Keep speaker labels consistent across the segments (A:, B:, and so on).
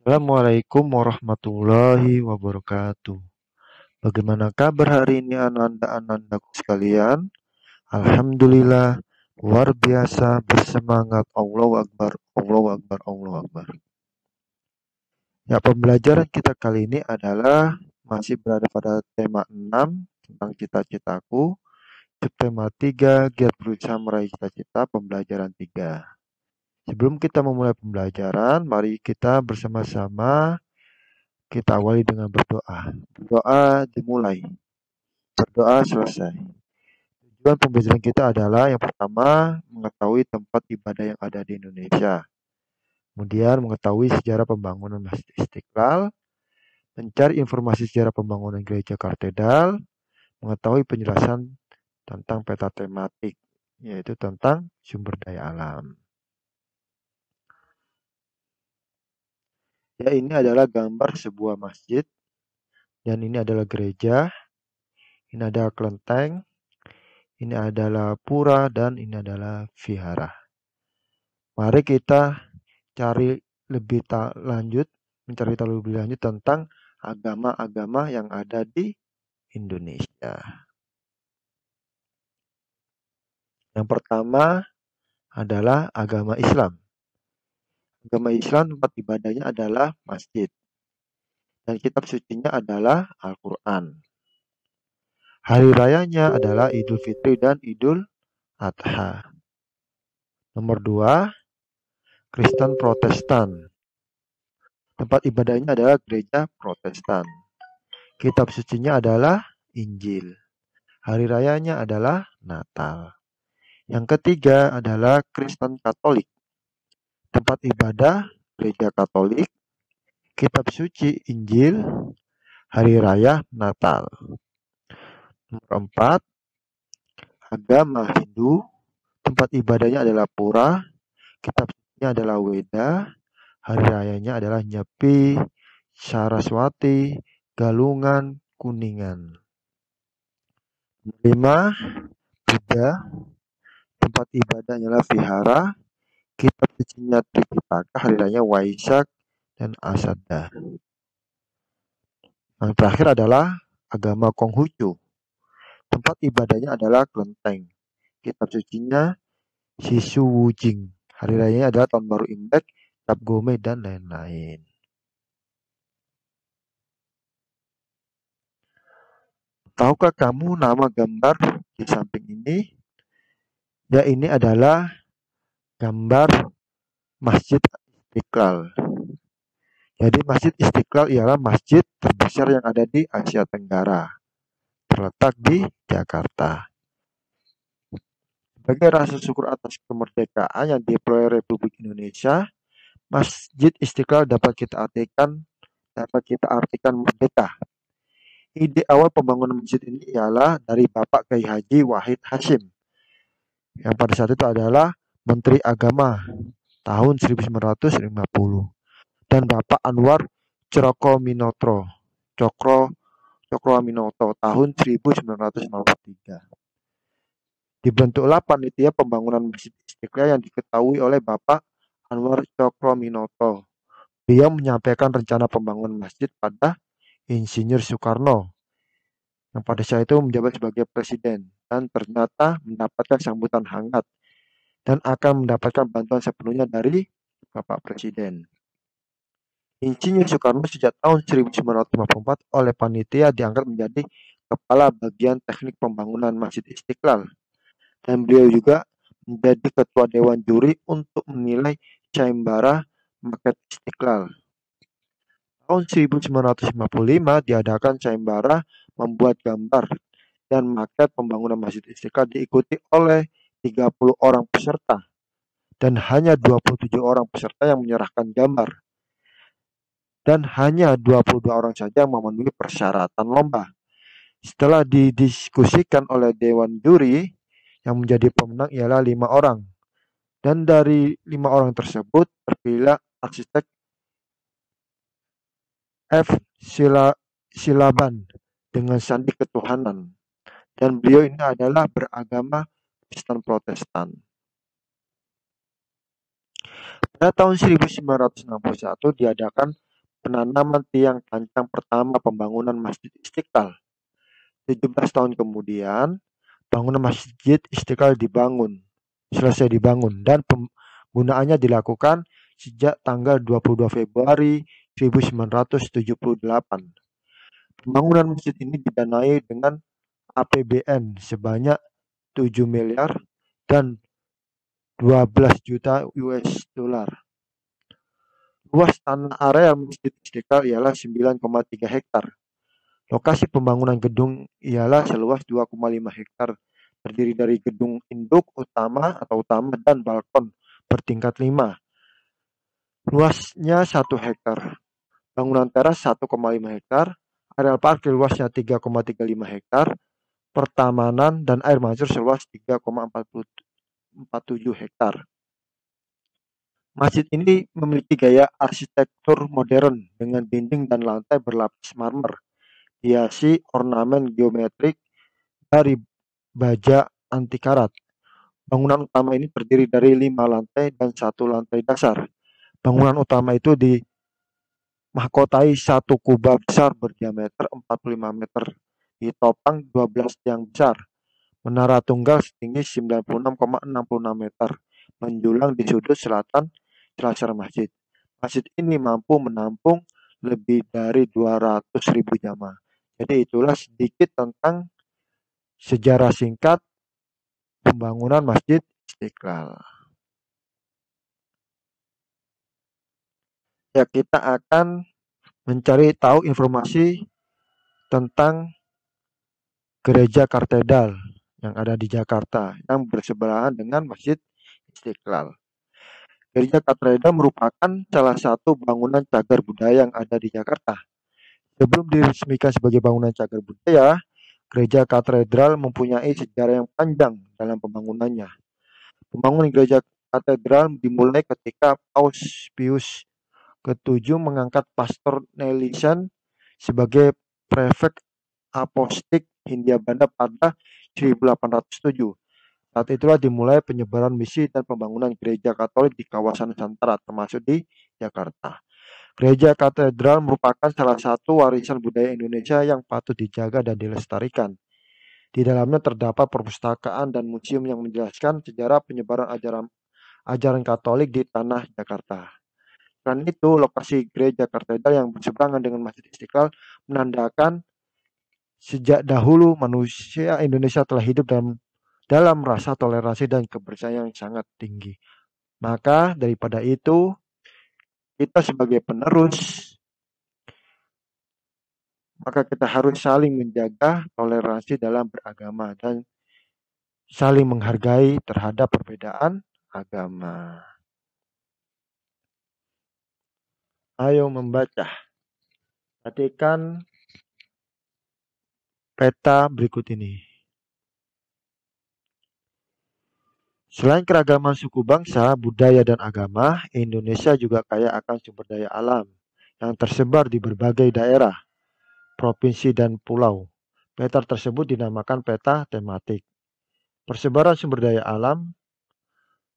A: Assalamualaikum warahmatullahi wabarakatuh. Bagaimana kabar hari ini ananda-anandaku sekalian? Alhamdulillah, luar biasa, bersemangat. Allahu Akbar, Allahu Akbar, Allahu Akbar. Ya, pembelajaran kita kali ini adalah masih berada pada tema 6 tentang cita-citaku. Tema 3, giat berusaha meraih cita-cita, pembelajaran 3. Sebelum kita memulai pembelajaran, mari kita bersama-sama kita awali dengan berdoa. Berdoa dimulai, berdoa selesai. Tujuan pembelajaran kita adalah yang pertama mengetahui tempat ibadah yang ada di Indonesia. Kemudian mengetahui sejarah pembangunan Masjid Istiqlal, mencari informasi sejarah pembangunan Gereja Katedral, mengetahui penjelasan tentang peta tematik, yaitu tentang sumber daya alam. Ya, ini adalah gambar sebuah masjid, dan ini adalah gereja, ini adalah kelenteng, ini adalah pura, dan ini adalah vihara. Mari kita cari lebih lanjut, mencari tahu lebih lanjut tentang agama-agama yang ada di Indonesia. Yang pertama adalah agama Islam. Agama Islam tempat ibadahnya adalah masjid. Dan kitab sucinya adalah Al-Quran. Hari rayanya adalah Idul Fitri dan Idul Adha. Nomor 2, Kristen Protestan. Tempat ibadahnya adalah gereja Protestan. Kitab sucinya adalah Injil. Hari rayanya adalah Natal. Yang ketiga adalah Kristen Katolik. Tempat ibadah gereja Katolik, kitab suci Injil, hari raya Natal. Nomor 4, agama Hindu. Tempat ibadahnya adalah pura, kitab sucinya adalah Weda, hari rayanya adalah Nyepi, Saraswati, Galungan, Kuningan. 5, Buddha. Tempat ibadahnya adalah vihara, kitab sucinya Tripitaka, hari raya Waisak dan Asada. Yang terakhir adalah agama Konghucu. Tempat ibadahnya adalah kelenteng. Kitab sucinya Sisu Wujing. Hari rayanya adalah Tahun Baru Imlek, Cap Gome, dan lain-lain. Tahukah kamu nama gambar di samping ini? Ya, ini adalah gambar Masjid Istiqlal. Jadi Masjid Istiqlal ialah masjid terbesar yang ada di Asia Tenggara, terletak di Jakarta. Sebagai rasa syukur atas kemerdekaan yang diperoleh Republik Indonesia, Masjid Istiqlal dapat kita artikan merdeka. Ide awal pembangunan masjid ini ialah dari Bapak Kiai Haji Wahid Hasyim, yang pada saat itu adalah Menteri Agama tahun 1950, dan Bapak Anwar Cokroaminoto tahun 1953. Dibentuklah panitia pembangunan Masjid Istiqlal yang diketahui oleh Bapak Anwar Cokroaminoto. Beliau menyampaikan rencana pembangunan masjid pada Insinyur Soekarno, yang pada saat itu menjabat sebagai presiden, dan ternyata mendapatkan sambutan hangat dan akan mendapatkan bantuan sepenuhnya dari Bapak Presiden. Insinyur Soekarno sejak tahun 1954 oleh panitia diangkat menjadi kepala bagian teknik pembangunan Masjid Istiqlal, dan beliau juga menjadi ketua dewan juri untuk menilai sayembara maket Istiqlal. Tahun 1955 diadakan sayembara membuat gambar, dan maket pembangunan Masjid Istiqlal diikuti oleh 30 orang peserta, dan hanya 27 orang peserta yang menyerahkan gambar, dan hanya 22 orang saja yang memenuhi persyaratan lomba. Setelah didiskusikan oleh dewan juri, yang menjadi pemenang ialah 5 orang, dan dari 5 orang tersebut terpilihlah arsitek F. Silaban dengan sandi ketuhanan, dan beliau ini adalah beragama Kristen Protestan. Pada tahun 1961 diadakan penanaman tiang pancang pertama pembangunan Masjid Istiqlal. 17 tahun kemudian, bangunan Masjid Istiqlal selesai dibangun dan penggunaannya dilakukan sejak tanggal 22 Februari 1978. Pembangunan masjid ini didanai dengan APBN sebanyak 7 miliar dan 12 juta US dollar. Luas tanah area Masjid Istiqlal ialah 9,3 hektar. Lokasi pembangunan gedung ialah seluas 2,5 hektar, terdiri dari gedung induk utama dan balkon bertingkat 5. Luasnya 1 hektar. Bangunan teras 1,5 hektar. Areal parkir luasnya 3,35 hektar. Pertamanan dan air mancur seluas 3,47 hektar. Masjid ini memiliki gaya arsitektur modern dengan dinding dan lantai berlapis marmer, hiasi ornamen geometrik dari baja anti karat. Bangunan utama ini terdiri dari 5 lantai dan 1 lantai dasar. Bangunan utama itu dimahkotai 1 kubah besar berdiameter 45 meter, ditopang 12 tiang besar. Menara tunggal setinggi 96,66 meter, menjulang di sudut selatan selasar masjid. Masjid ini mampu menampung lebih dari 200.000 jamaah. Jadi itulah sedikit tentang sejarah singkat pembangunan Masjid Istiqlal. Ya, kita akan mencari tahu informasi tentang Gereja Katedral yang ada di Jakarta yang bersebelahan dengan Masjid Istiqlal. Gereja Katedral merupakan salah satu bangunan cagar budaya yang ada di Jakarta. Sebelum diresmikan sebagai bangunan cagar budaya, Gereja Katedral mempunyai sejarah yang panjang dalam pembangunannya. Pembangunan Gereja Katedral dimulai ketika Paus Pius ke-7 mengangkat Pastor Nelson sebagai prefek apostik Hindia Belanda pada 1807. Saat itulah dimulai penyebaran misi dan pembangunan gereja Katolik di kawasan Nusantara, termasuk di Jakarta. Gereja Katedral merupakan salah satu warisan budaya Indonesia yang patut dijaga dan dilestarikan. Di dalamnya terdapat perpustakaan dan museum yang menjelaskan sejarah penyebaran ajaran Katolik di tanah Jakarta. Selain itu, lokasi gereja Katedral yang berseberangan dengan Masjid Istiqlal menandakan sejak dahulu manusia Indonesia telah hidup dalam rasa toleransi dan kebersamaan yang sangat tinggi. Maka daripada itu, kita sebagai penerus, maka kita harus saling menjaga toleransi dalam beragama dan saling menghargai terhadap perbedaan agama. Ayo membaca. Perhatikan peta berikut ini. Selain keragaman suku bangsa, budaya, dan agama, Indonesia juga kaya akan sumber daya alam yang tersebar di berbagai daerah, provinsi, dan pulau. Peta tersebut dinamakan peta tematik. Persebaran sumber daya alam.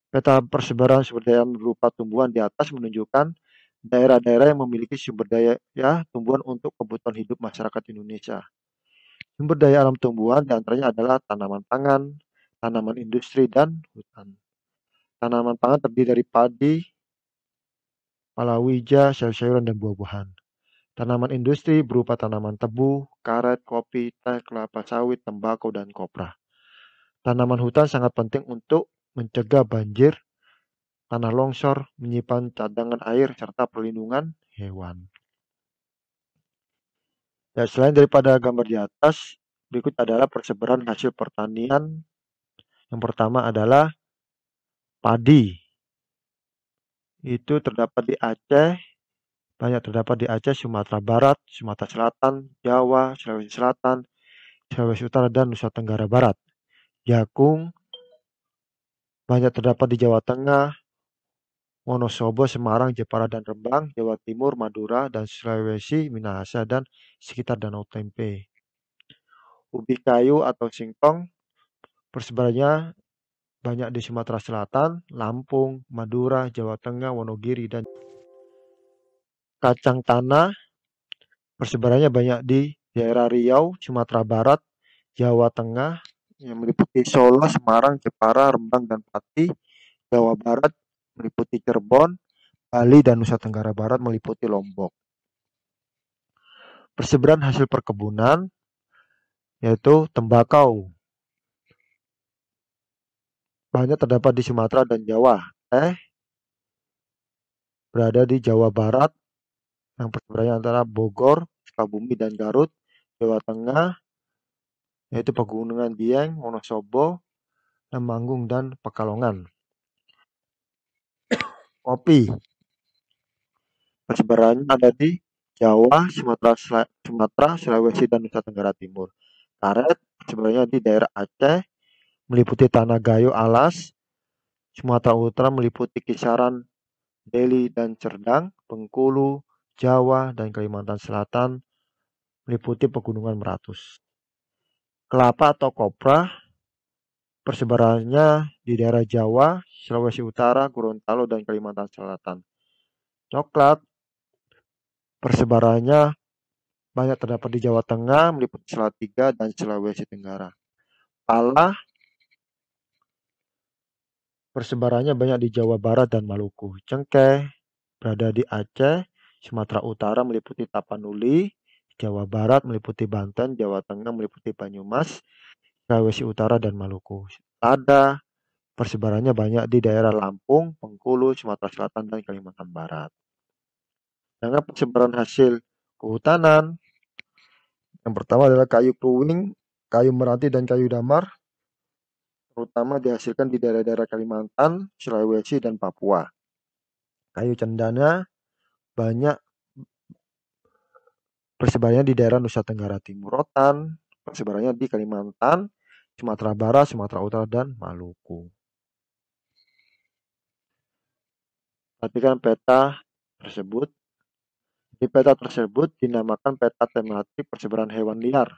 A: Peta persebaran sumber daya berupa tumbuhan di atas menunjukkan daerah-daerah yang memiliki sumber daya tumbuhan untuk kebutuhan hidup masyarakat Indonesia. Sumber daya alam tumbuhan diantaranya adalah tanaman pangan, tanaman industri, dan hutan. Tanaman pangan terdiri dari padi, palawija, sayur-sayuran, dan buah-buahan. Tanaman industri berupa tanaman tebu, karet, kopi, teh, kelapa sawit, tembakau, dan kopra. Tanaman hutan sangat penting untuk mencegah banjir, tanah longsor, menyimpan cadangan air, serta perlindungan hewan. Ya, selain daripada gambar di atas, berikut adalah persebaran hasil pertanian. Yang pertama adalah padi. Itu terdapat di Aceh, banyak terdapat di Aceh, Sumatera Barat, Sumatera Selatan, Jawa, Sulawesi Selatan, Sulawesi Utara, dan Nusa Tenggara Barat. Jagung banyak terdapat di Jawa Tengah, Wonosobo, Semarang, Jepara, dan Rembang, Jawa Timur, Madura, dan Sulawesi, Minahasa, dan sekitar Danau Tempe. Ubi kayu atau singkong persebarannya banyak di Sumatera Selatan, Lampung, Madura, Jawa Tengah, Wonogiri, dan kacang tanah persebarannya banyak di daerah Riau, Sumatera Barat, Jawa Tengah, yang meliputi Solo, Semarang, Jepara, Rembang, dan Pati. Jawa Barat meliputi Cirebon, Bali, dan Nusa Tenggara Barat meliputi Lombok. Persebaran hasil perkebunan yaitu tembakau banyak terdapat di Sumatera dan Jawa. Berada di Jawa Barat yang persebarannya antara Bogor, Sukabumi, dan Garut. Jawa Tengah yaitu Pegunungan Dieng, Wonosobo, Temanggung, dan Pekalongan. Kopi persebarannya ada di Jawa, Sumatera, Sulawesi, dan Nusa Tenggara Timur. Karet persebarannya di daerah Aceh, meliputi Tanah Gayo, Alas. Sumatera Utara meliputi kisaran Deli dan Serdang, Bengkulu, Jawa, dan Kalimantan Selatan meliputi Pegunungan Meratus. Kelapa atau kopra persebarannya di daerah Jawa, Sulawesi Utara, Gorontalo, dan Kalimantan Selatan. Coklat persebarannya banyak terdapat di Jawa Tengah, meliputi Salatiga dan Sulawesi Tenggara. Pala persebarannya banyak di Jawa Barat dan Maluku. Cengkeh berada di Aceh, Sumatera Utara meliputi Tapanuli, Jawa Barat meliputi Banten, Jawa Tengah meliputi Banyumas, Sulawesi Utara, dan Maluku. Lada persebarannya banyak di daerah Lampung, Bengkulu, Sumatera Selatan, dan Kalimantan Barat. Dengan persebaran hasil kehutanan, yang pertama adalah kayu kruwing, kayu meranti, dan kayu damar, terutama dihasilkan di daerah-daerah Kalimantan, Sulawesi, dan Papua. Kayu cendana banyak persebarannya di daerah Nusa Tenggara Timur. Rotan persebarannya di Kalimantan, Sumatera Barat, Sumatera Utara, dan Maluku. Perhatikan peta tersebut. Di peta tersebut dinamakan peta tematik persebaran hewan liar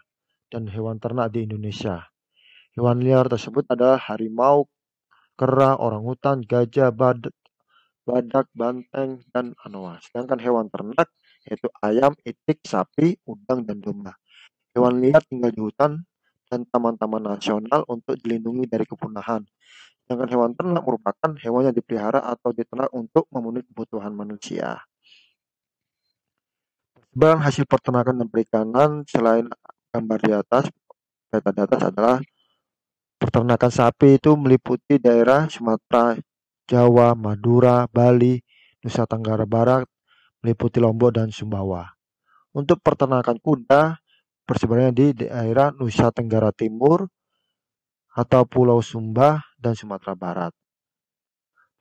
A: dan hewan ternak di Indonesia. Hewan liar tersebut adalah harimau, kera, orangutan, gajah, badak, banteng, dan anoa. Sedangkan hewan ternak yaitu ayam, itik, sapi, udang, dan domba. Hewan liar tinggal di hutan dan taman-taman nasional untuk dilindungi dari kepunahan. Sedangkan hewan ternak merupakan hewan yang dipelihara atau diternak untuk memenuhi kebutuhan manusia. Persebaran hasil peternakan dan perikanan selain gambar di atas, peta di atas adalah peternakan sapi itu meliputi daerah Sumatera, Jawa, Madura, Bali, Nusa Tenggara Barat, meliputi Lombok dan Sumbawa. Untuk peternakan kuda, persebarannya di daerah Nusa Tenggara Timur atau Pulau Sumba dan Sumatera Barat.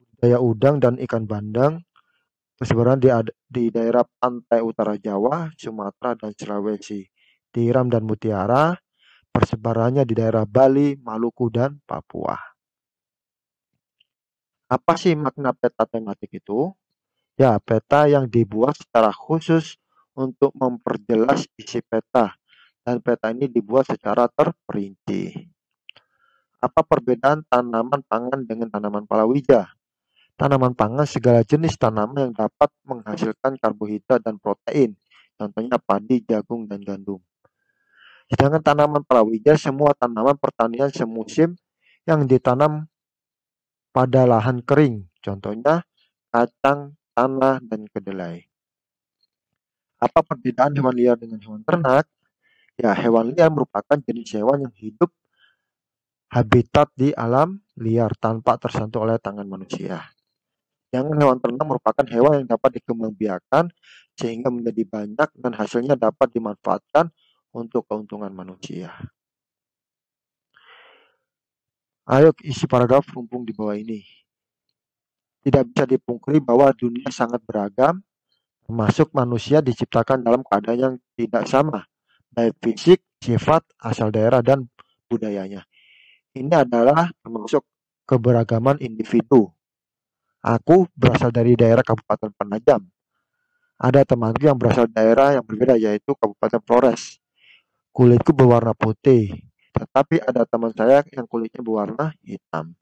A: Budidaya udang dan ikan bandeng persebaran di daerah pantai utara Jawa, Sumatera, dan Sulawesi. Tiram dan mutiara persebarannya di daerah Bali, Maluku, dan Papua. Apa sih makna peta tematik itu? Ya, peta yang dibuat secara khusus untuk memperjelas isi peta, dan peta ini dibuat secara terperinci. Apa perbedaan tanaman pangan dengan tanaman palawija? Tanaman pangan segala jenis tanaman yang dapat menghasilkan karbohidrat dan protein, contohnya padi, jagung, dan gandum. Sedangkan tanaman palawija semua tanaman pertanian semusim yang ditanam pada lahan kering, contohnya kacang, tanah, dan kedelai. Apa perbedaan hewan liar dengan hewan ternak? Ya, hewan liar merupakan jenis hewan yang hidup habitat di alam liar tanpa tersentuh oleh tangan manusia. Yang hewan ternak merupakan hewan yang dapat dikembangbiakan sehingga menjadi banyak dan hasilnya dapat dimanfaatkan untuk keuntungan manusia. Ayo isi paragraf rumpung di bawah ini. Tidak bisa dipungkiri bahwa dunia sangat beragam, termasuk manusia diciptakan dalam keadaan yang tidak sama, baik fisik, sifat, asal daerah, dan budayanya. Ini adalah termasuk keberagaman individu. Aku berasal dari daerah Kabupaten Penajam. Ada temanku yang berasal dari daerah yang berbeda yaitu Kabupaten Flores. Kulitku berwarna putih, tetapi ada teman saya yang kulitnya berwarna hitam.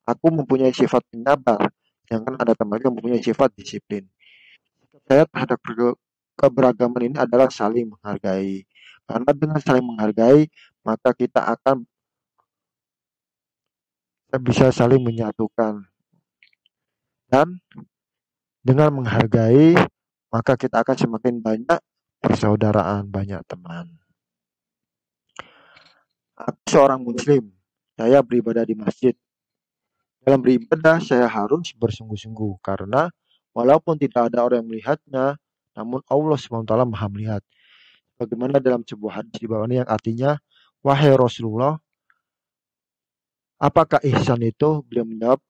A: Aku mempunyai sifat penyabar, sedangkan ada temanku yang mempunyai sifat disiplin. saya terhadap keberagaman ini adalah saling menghargai. Karena dengan saling menghargai, maka kita akan bisa saling menyatukan. Dan dengan menghargai, maka kita akan semakin banyak persaudaraan, banyak teman. Aku seorang muslim, saya beribadah di masjid. Dalam beribadah, saya harus bersungguh-sungguh karena walaupun tidak ada orang yang melihatnya, namun Allah SWT Maha melihat. Bagaimana dalam sebuah hadis di bawah ini yang artinya, wahai Rasulullah, apakah ihsan itu? Beliau menjawab,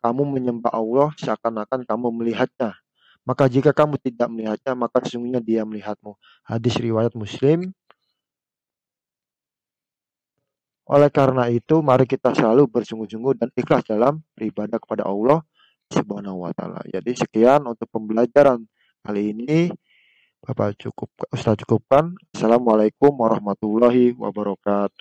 A: kamu menyembah Allah seakan-akan kamu melihatnya. Maka jika kamu tidak melihatnya, maka sesungguhnya dia melihatmu. Hadis riwayat Muslim. Oleh karena itu, mari kita selalu bersungguh-sungguh dan ikhlas dalam beribadah kepada Allah Subhanahu wa taala. Jadi sekian untuk pembelajaran kali ini. Bapak cukup, Ustaz cukupkan. Assalamualaikum warahmatullahi wabarakatuh.